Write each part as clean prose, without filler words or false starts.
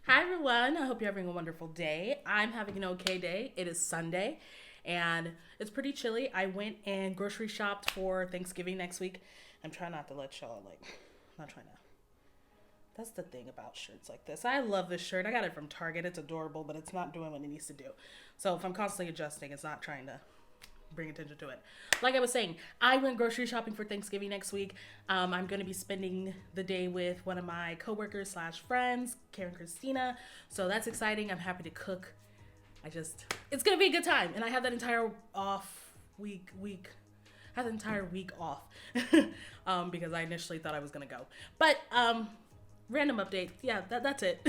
Hi everyone, I hope you're having a wonderful day. I'm having an okay day. It is Sunday and it's pretty chilly. I went and grocery shopped for Thanksgiving next week. I'm trying not to let y'all I'm not trying to. That's the thing about shirts like this. I love this shirt. I got it from Target. It's adorable, but it's not doing what it needs to do. So if I'm constantly adjusting, it's not trying to bring attention to it. Like I was saying, I went grocery shopping for Thanksgiving next week. I'm going to be spending the day with one of my coworkers slash friends, Karen Christina. So that's exciting. I'm happy to cook. It's going to be a good time. And I have that entire had the entire week off because I initially thought I was going to go. But random update. Yeah, that's it.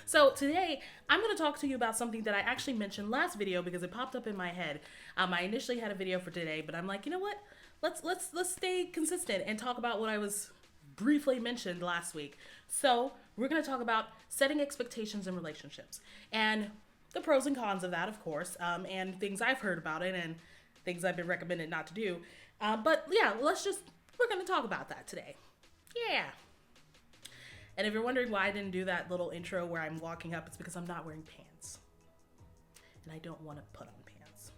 So today I'm going to talk to you about something that I actually mentioned last video because it popped up in my head. I initially had a video for today, but I'm like, you know what? Let's stay consistent and talk about what I was briefly mentioned last week. So we're going to talk about setting expectations in relationships and the pros and cons of that, of course, and things I've heard about it and things I've been recommended not to do. But yeah, we're going to talk about that today. Yeah. And if you're wondering why I didn't do that little intro where I'm walking up, it's because I'm not wearing pants. And I don't want to put on pants.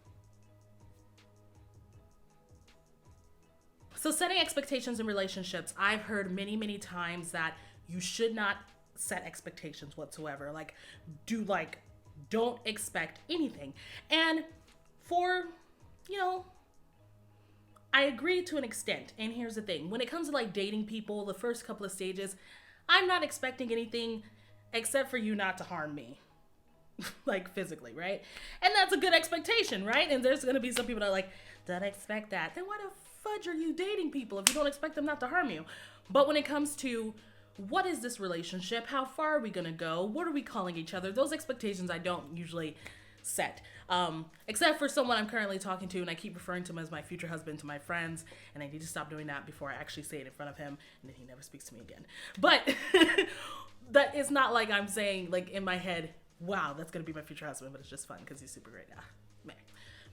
So setting expectations in relationships, I've heard many, many times that you should not set expectations whatsoever. Don't expect anything. And I agree to an extent. And here's the thing. When it comes to dating people, the first couple of stages, I'm not expecting anything except for you not to harm me. Physically, right? And that's a good expectation, right? And there's going to be some people that are like, don't expect that. Then why the fudge are you dating people if you don't expect them not to harm you? But when it comes to what is this relationship? How far are we going to go? What are we calling each other? Those expectations I don't usually set. Except for someone I'm currently talking to, and I keep referring to him as my future husband to my friends, and I need to stop doing that before I actually say it in front of him, and then he never speaks to me again. But that it's not like I'm saying in my head, wow, that's gonna be my future husband, but it's just fun because he's super great. Man.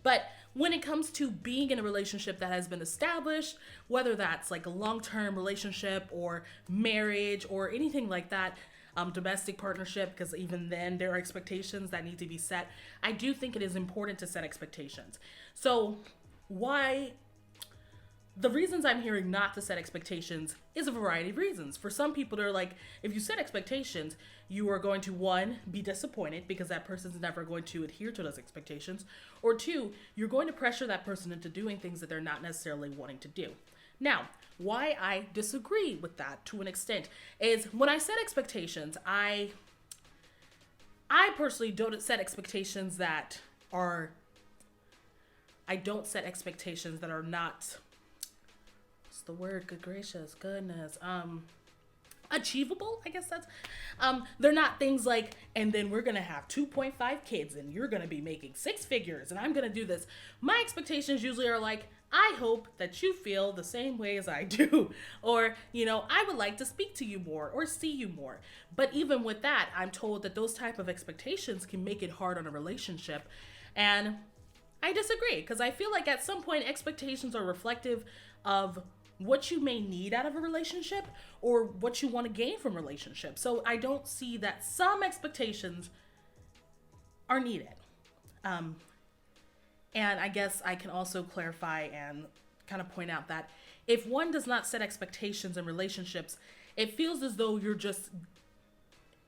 But when it comes to being in a relationship that has been established, whether that's a long-term relationship or marriage or anything like that, domestic partnership, because even then there are expectations that need to be set. I do think it is important to set expectations. So the reasons I'm hearing not to set expectations is a variety of reasons. For some people, they're like, if you set expectations, you are going to, one, be disappointed because that person's never going to adhere to those expectations, or two, you're going to pressure that person into doing things that they're not necessarily wanting to do. Now, why I disagree with that to an extent is when I set expectations, I personally don't set expectations that are, I don't set expectations that are not, what's the word, good gracious, goodness, achievable, I guess that's, they're not things like, and then we're going to have 2.5 kids and you're going to be making 6 figures and I'm going to do this. My expectations usually are like, I hope that you feel the same way as I do. Or, I would like to speak to you more or see you more. But even with that, I'm told that those type of expectations can make it hard on a relationship. And I disagree because I feel like at some point expectations are reflective of what you may need out of a relationship or what you want to gain from a relationship. So I don't see that some expectations are needed. And I guess I can also clarify and kind of point out that if one does not set expectations in relationships, it feels as though you're just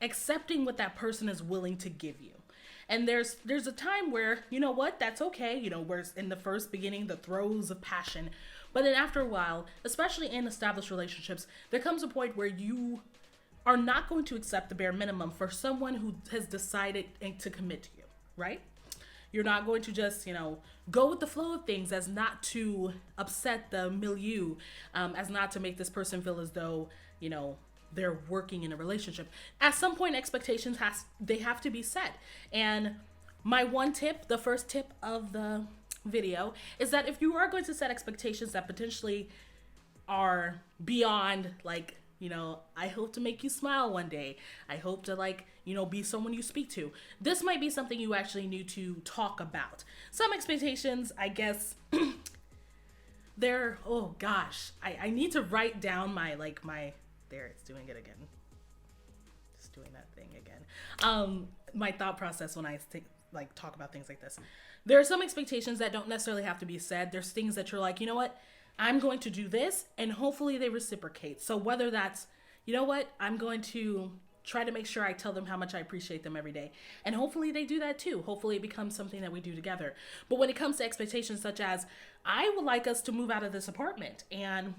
accepting what that person is willing to give you. And there's a time where, that's okay. Where in the first beginning, the throes of passion. But then after a while, especially in established relationships, there comes a point where you are not going to accept the bare minimum for someone who has decided to commit to you, right? You're not going to just, go with the flow of things as not to upset the milieu, as not to make this person feel as though, they're working in a relationship. At some point, expectations they have to be set. And my one tip, the first tip of the video, is that if you are going to set expectations that potentially are beyond I hope to make you smile one day. I hope to be someone you speak to. This might be something you actually need to talk about. Some expectations, I guess, they're, oh gosh, I need to write down my, there, it's doing it again. It's doing that thing again. My thought process when I talk about things like this. There are some expectations that don't necessarily have to be said. There's things that you're like, you know what? I'm going to do this, and hopefully they reciprocate. So whether that's, you know what? I'm going to try to make sure I tell them how much I appreciate them every day. And hopefully they do that too. Hopefully it becomes something that we do together. But when it comes to expectations such as, I would like us to move out of this apartment, and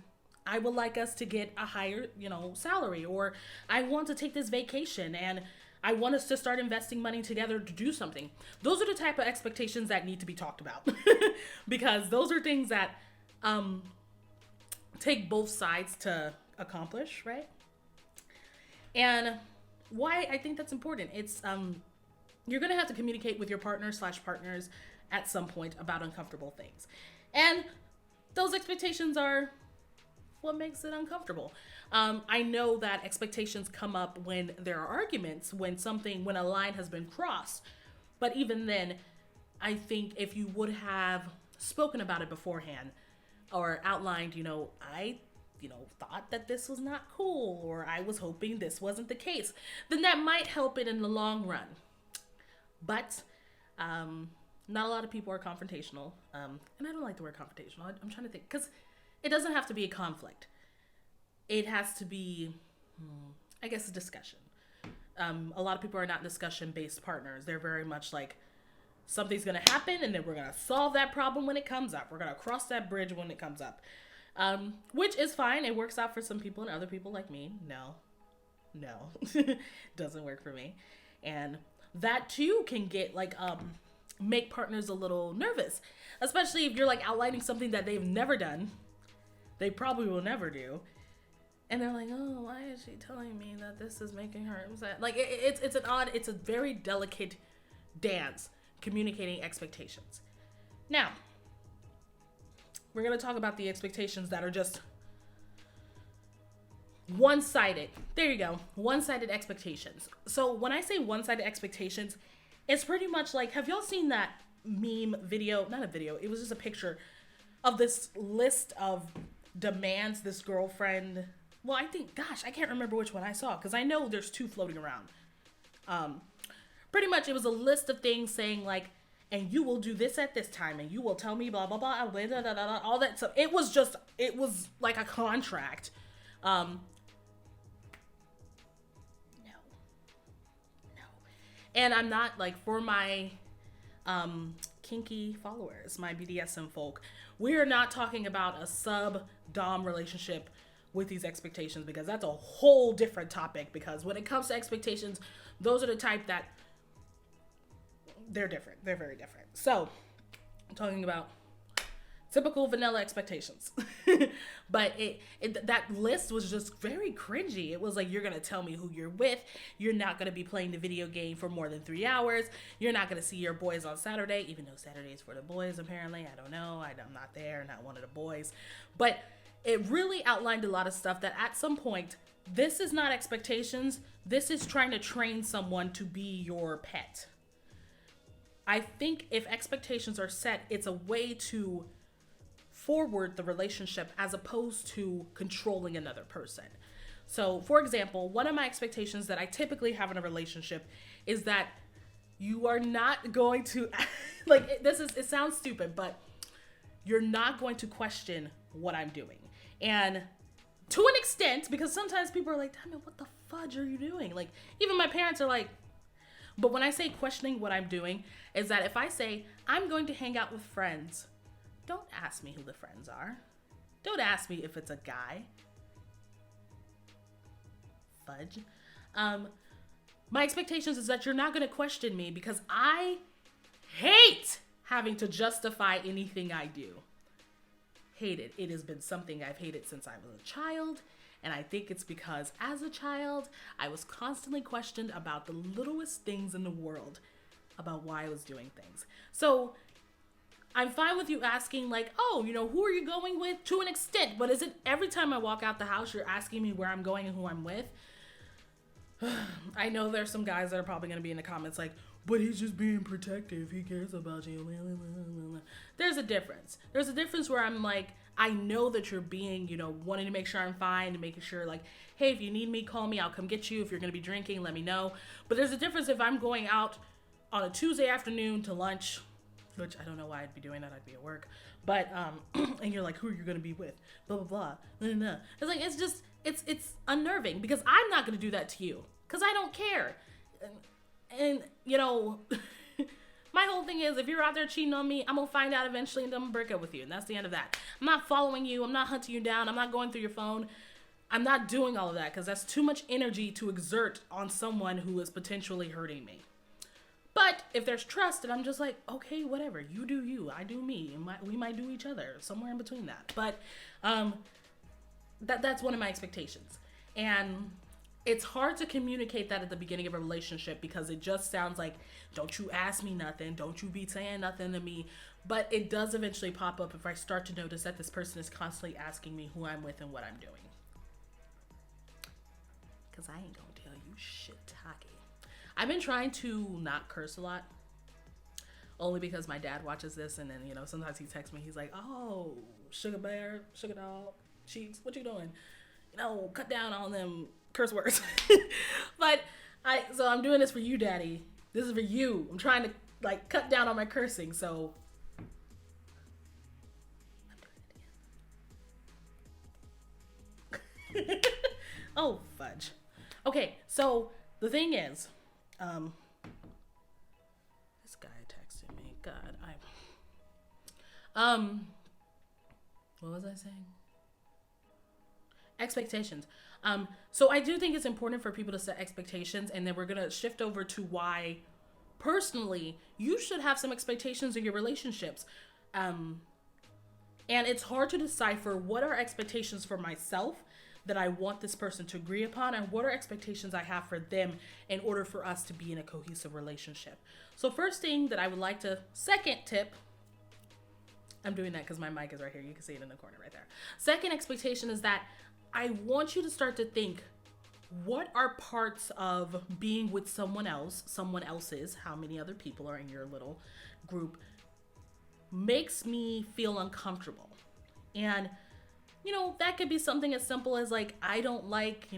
I would like us to get a higher, salary, or I want to take this vacation, and I want us to start investing money together to do something. Those are the type of expectations that need to be talked about because those are things that take both sides to accomplish, right? And why I think that's important. It's you're going to have to communicate with your partner/partners at some point about uncomfortable things. And those expectations are what makes it uncomfortable. I know that expectations come up when there are arguments, when a line has been crossed. But even then, I think if you would have spoken about it beforehand or outlined, I thought that this was not cool, or I was hoping this wasn't the case, then that might help it in the long run. But not a lot of people are confrontational. And I don't like the word confrontational. I'm trying to think, because it doesn't have to be a conflict. It has to be, I guess, a discussion. A lot of people are not discussion-based partners. They're very much like, something's going to happen, and then we're going to solve that problem when it comes up. We're going to cross that bridge when it comes up. Which is fine. It works out for some people, and other people like me, no, doesn't work for me. And that too can get make partners a little nervous, especially if you're outlining something that they've never done. They probably will never do. And they're like, oh, why is she telling me that this is making her upset? It's a very delicate dance, communicating expectations. Now, we're going to talk about the expectations that are just one-sided. There you go. One-sided expectations. So when I say one-sided expectations, it's pretty much like, have y'all seen that meme video? Not a video. It was just a picture of this list of demands this girlfriend. Well, I can't remember which one I saw, because I know there's two floating around. Pretty much it was a list of things saying and you will do this at this time, and you will tell me blah, blah, blah, blah, blah, blah, blah, all that stuff. It was like a contract. No. And I'm not for my kinky followers, my BDSM folk, we are not talking about a sub-dom relationship with these expectations, because that's a whole different topic. Because when it comes to expectations, those are the type that they're different. They're very different. So I'm talking about typical vanilla expectations. But that list was just very cringy. It was like, you're going to tell me who you're with. You're not going to be playing the video game for more than 3 hours. You're not going to see your boys on Saturday, even though Saturday is for the boys, apparently. I don't know. I'm not there, not one of the boys. But it really outlined a lot of stuff that at some point, this is not expectations. This is trying to train someone to be your pet. I think if expectations are set, it's a way to forward the relationship as opposed to controlling another person. So, for example, one of my expectations that I typically have in a relationship is that you are not going to, it sounds stupid, but you're not going to question what I'm doing. And to an extent, because sometimes people are like, damn it, what the fudge are you doing? Even my parents are like, but when I say questioning what I'm doing, is that if I say, I'm going to hang out with friends, don't ask me who the friends are. Don't ask me if it's a guy. Fudge. My expectations is that you're not going to question me, because I hate having to justify anything I do. Hate it. It has been something I've hated since I was a child. And I think it's because as a child, I was constantly questioned about the littlest things in the world about why I was doing things. So I'm fine with you asking who are you going with, to an extent, but is it every time I walk out the house, you're asking me where I'm going and who I'm with? I know there's some guys that are probably going to be in the comments like, but he's just being protective. He cares about you. There's a difference. There's a difference where I'm like, I know that you're being, wanting to make sure I'm fine and making sure like, hey, if you need me, call me. I'll come get you. If you're going to be drinking, let me know. But there's a difference if I'm going out on a Tuesday afternoon to lunch, which I don't know why I'd be doing that. I'd be at work. But, and you're like, who are you going to be with? Blah, blah, blah. It's like, it's unnerving because I'm not going to do that to you because I don't care. And my whole thing is if you're out there cheating on me, I'm going to find out eventually and I'm going to break up with you. And that's the end of that. I'm not following you. I'm not hunting you down. I'm not going through your phone. I'm not doing all of that because that's too much energy to exert on someone who is potentially hurting me. But if there's trust, and I'm just like, okay, whatever. You do you. I do me. And we might do each other. Somewhere in between that. But that's one of my expectations. And it's hard to communicate that at the beginning of a relationship because it just sounds like, don't you ask me nothing. Don't you be saying nothing to me. But it does eventually pop up if I start to notice that this person is constantly asking me who I'm with and what I'm doing. Because I ain't going to tell you shit talking. I've been trying to not curse a lot. Only because my dad watches this and then, sometimes he texts me. He's like, oh, sugar bear, sugar dog, cheeks, what you doing? Cut down on them curse words. But so I'm doing this for you, Daddy. This is for you. I'm trying to cut down on my cursing. So I'm doing it again. Oh, fudge. Okay, so the thing is, this guy texted me. God, what was I saying? Expectations. So I do think it's important for people to set expectations, and then we're gonna shift over to why, personally, you should have some expectations in your relationships. And it's hard to decipher what are expectations for myself that I want this person to agree upon and what are expectations I have for them in order for us to be in a cohesive relationship. So first thing that I would like to, second tip, I'm doing that because my mic is right here. You can see it in the corner right there. Second expectation is that I want you to start to think, what are parts of being with someone else's, how many other people are in your little group, makes me feel uncomfortable. And that could be something as simple as I don't like,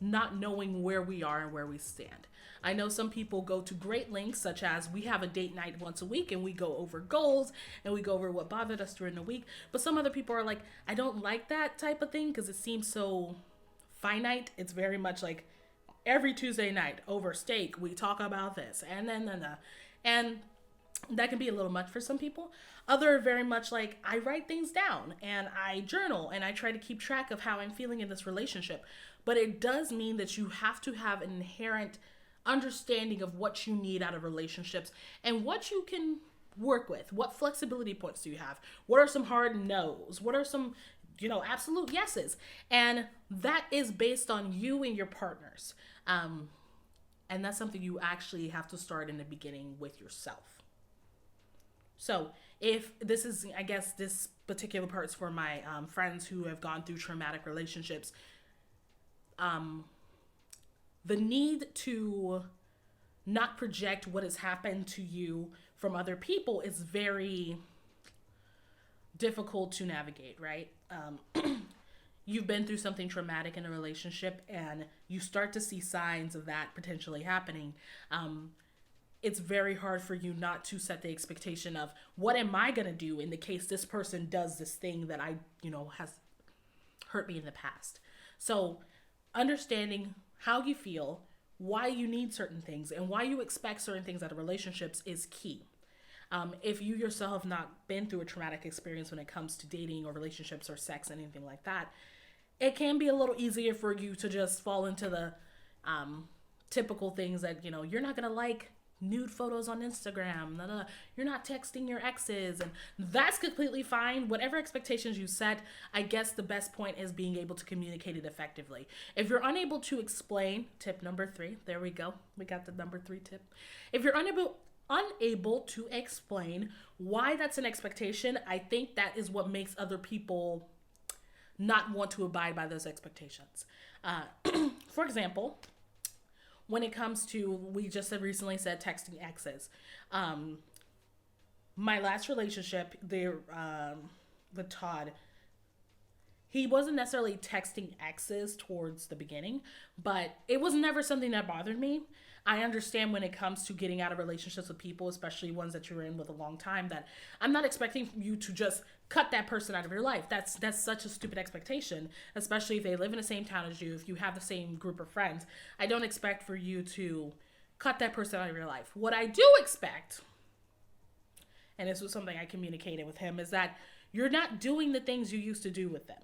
not knowing where we are and where we stand. I know some people go to great lengths, such as we have a date night once a week and we go over goals and we go over what bothered us during the week. But some other people are like, I don't like that type of thing because it seems so finite. It's very much like every Tuesday night over steak, we talk about this and and that can be a little much for some people. Other very much like I write things down and I journal and I try to keep track of how I'm feeling in this relationship. But it does mean that you have to have an inherent understanding of what you need out of relationships and what you can work with. What flexibility points do you have? What are some hard no's? What are some, absolute yeses? And that is based on you and your partners. And that's something you actually have to start in the beginning with yourself. So if this is, I guess this particular part's for my friends who have gone through traumatic relationships, the need to not project what has happened to you from other people is very difficult to navigate, right? You've been through something traumatic in a relationship and you start to see signs of that potentially happening. It's very hard for you not to set the expectation of what am I going to do in the case this person does this thing that has hurt me in the past. So understanding how you feel, why you need certain things, and why you expect certain things out of relationships is key. If you yourself have not been through a traumatic experience when it comes to dating or relationships or sex, anything like that, it can be a little easier for you to just fall into the typical things that, you're not going to like nude photos on Instagram. You're not texting your exes, and that's completely fine. Whatever expectations you set, I guess the best point is being able to communicate it effectively. If you're unable to explain, tip number 3, there we go. We got the number 3 tip. If you're unable to explain why that's an expectation, I think that is what makes other people not want to abide by those expectations. For example, when it comes to, we just have recently said texting exes. My last relationship there, with Todd, he wasn't necessarily texting exes towards the beginning, but it was never something that bothered me. I understand when it comes to getting out of relationships with people, especially ones that you're in with a long time, that I'm not expecting you to just cut that person out of your life. That's such a stupid expectation, especially if they live in the same town as you, if you have the same group of friends. I don't expect for you to cut that person out of your life. What I do expect, and this was something I communicated with him, is that you're not doing the things you used to do with them.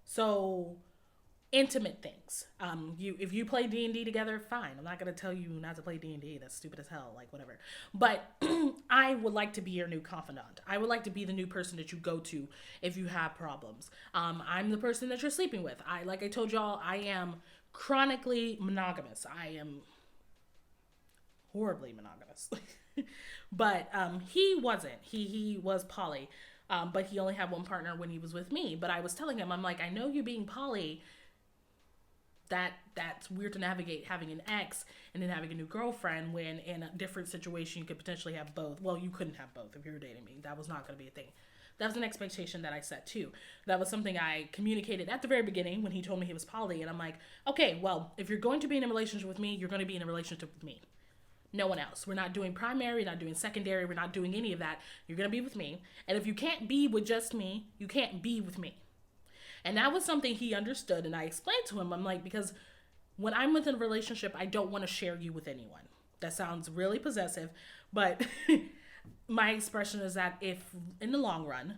So, intimate things. If you play D&D together, fine. I'm not going to tell you not to play D&D. That's stupid as hell, like whatever. But I would like to be your new confidant. I would like to be the new person that you go to if you have problems. I'm the person that you're sleeping with. Like I told y'all, I am chronically monogamous. I am horribly monogamous. But he wasn't. He was poly. But he only had one partner when he was with me. But I was telling him, I'm like, I know you being poly, that's weird to navigate having an ex and then having a new girlfriend when in a different situation you could potentially have both. Well, you couldn't have both if you were dating me. That was not going to be a thing. That was an expectation that I set too. That was something I communicated at the very beginning when he told me he was poly. And I'm like, okay, well, if you're going to be in a relationship with me, you're going to be in a relationship with me. No one else. We're not doing primary, not doing secondary, we're not doing any of that. You're going to be with me. And if you can't be with just me, you can't be with me. And that was something he understood, and I explained to him. I'm like, because when I'm within a relationship, I don't want to share you with anyone. That sounds really possessive, but my expression is that if, in the long run,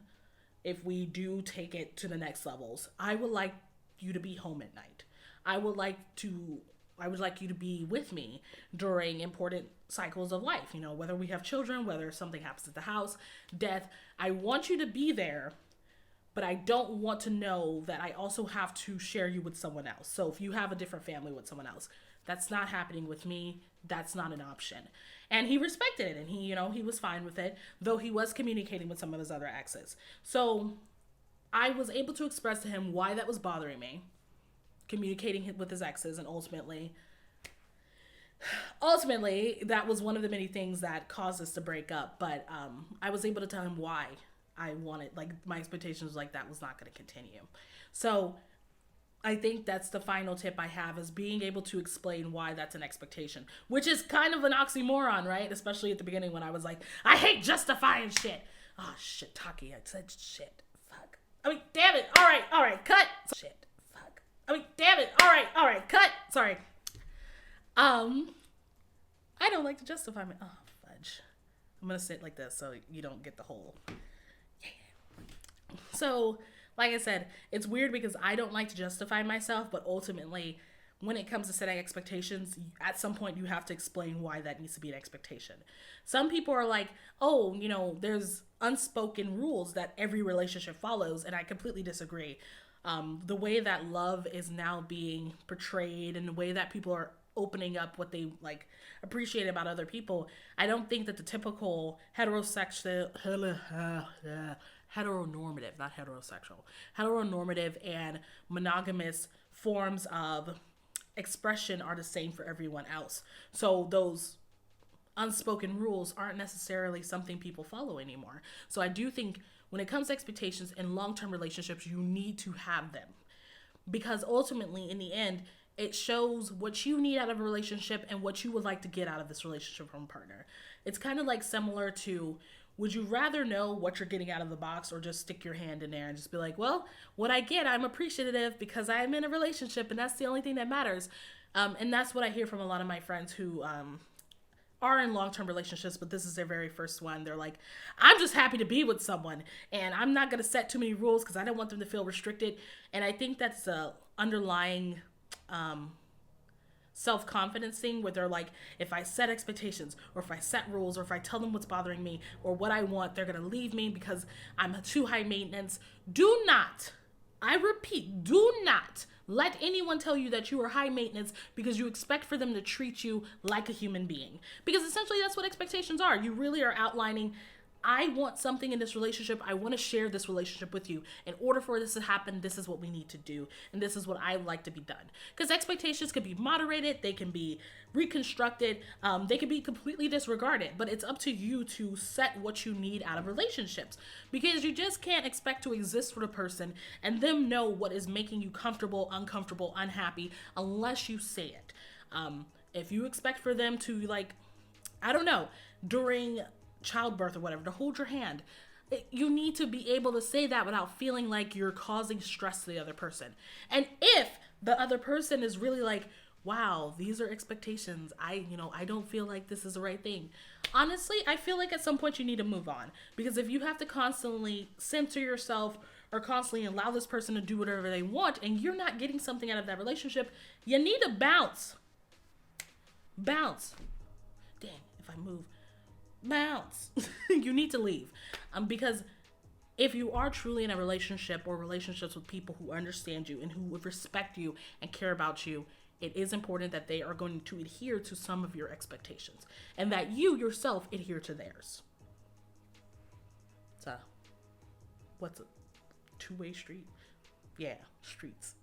if we do take it to the next levels, I would like you to be home at night. I would like you to be with me during important cycles of life, whether we have children, whether something happens at the house, death. I want you to be there, but I don't want to know that I also have to share you with someone else. So if you have a different family with someone else, that's not happening with me. That's not an option. And he respected it, and he was fine with it, though he was communicating with some of his other exes. So I was able to express to him why that was bothering me, communicating with his exes, and ultimately that was one of the many things that caused us to break up. But I was able to tell him why I wanted, like, my expectations like that was not going to continue. So I think that's the final tip I have, is being able to explain why that's an expectation, which is kind of an oxymoron, right? Especially at the beginning when I was like, I hate justifying shit. Oh shit, Taki, I said shit. Fuck. I mean, damn it. All right, cut. Shit. Fuck. I mean, damn it. All right, cut. Sorry. I don't like to justify my, fudge. I'm going to sit like this so you don't get the whole, So, like I said, it's weird because I don't like to justify myself, but ultimately, when it comes to setting expectations, at some point you have to explain why that needs to be an expectation. Some people are like, oh, there's unspoken rules that every relationship follows, and I completely disagree. The way that love is now being portrayed and the way that people are opening up what they appreciate about other people, I don't think that the typical heteronormative and monogamous forms of expression are the same for everyone else. So those unspoken rules aren't necessarily something people follow anymore. So I do think when it comes to expectations in long-term relationships, you need to have them, because ultimately in the end, it shows what you need out of a relationship and what you would like to get out of this relationship from a partner. It's kind of like similar to, would you rather know what you're getting out of the box or just stick your hand in there and just be like, well, what I get, I'm appreciative because I'm in a relationship and that's the only thing that matters. And that's what I hear from a lot of my friends who are in long-term relationships, but this is their very first one. They're like, I'm just happy to be with someone and I'm not going to set too many rules because I don't want them to feel restricted. And I think that's the underlying self-confidence thing, where they're like, if I set expectations or if I set rules or if I tell them what's bothering me or what I want, they're going to leave me because I'm too high maintenance. Do not, I repeat, do not let anyone tell you that you are high maintenance because you expect for them to treat you like a human being. Because essentially that's what expectations are. You really are outlining I want something in this relationship. I want to share this relationship with you. In order for this to happen, this is what we need to do. And this is what I like to be done. Because expectations can be moderated. They can be reconstructed. They can be completely disregarded. But it's up to you to set what you need out of relationships. Because you just can't expect to exist for the person and them know what is making you comfortable, uncomfortable, unhappy, unless you say it. If you expect for them to, like, I don't know, during childbirth or whatever, to hold your hand, you need to be able to say that without feeling like you're causing stress to the other person. And if the other person is really like, wow, these are expectations, I don't feel like this is the right thing, honestly, I feel like at some point you need to move on. Because if you have to constantly censor yourself or constantly allow this person to do whatever they want and you're not getting something out of that relationship, you need to bounce. Dang, if I move, bounce. You need to leave. Because if you are truly in a relationship or relationships with people who understand you and who would respect you and care about you, it is important that they are going to adhere to some of your expectations and that you yourself adhere to theirs. So, what's a two-way street? Yeah, streets.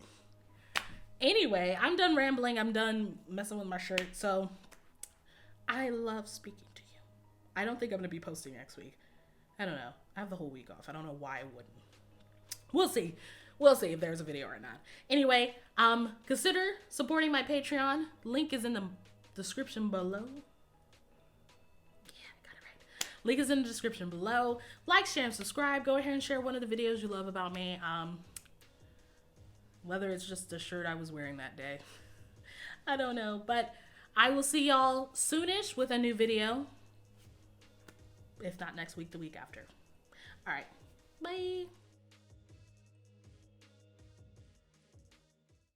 Anyway, I'm done rambling. I'm done messing with my shirt. So, I love speaking to you. I don't think I'm going to be posting next week. I don't know. I have the whole week off. I don't know why I wouldn't. We'll see. We'll see if there's a video or not. Anyway, consider supporting my Patreon. Link is in the description below. Yeah, I got it right. Link is in the description below. Like, share, and subscribe. Go ahead and share one of the videos you love about me. Whether it's just the shirt I was wearing that day. I don't know. But I will see y'all soonish with a new video. If not next week, the week after. All right. Bye.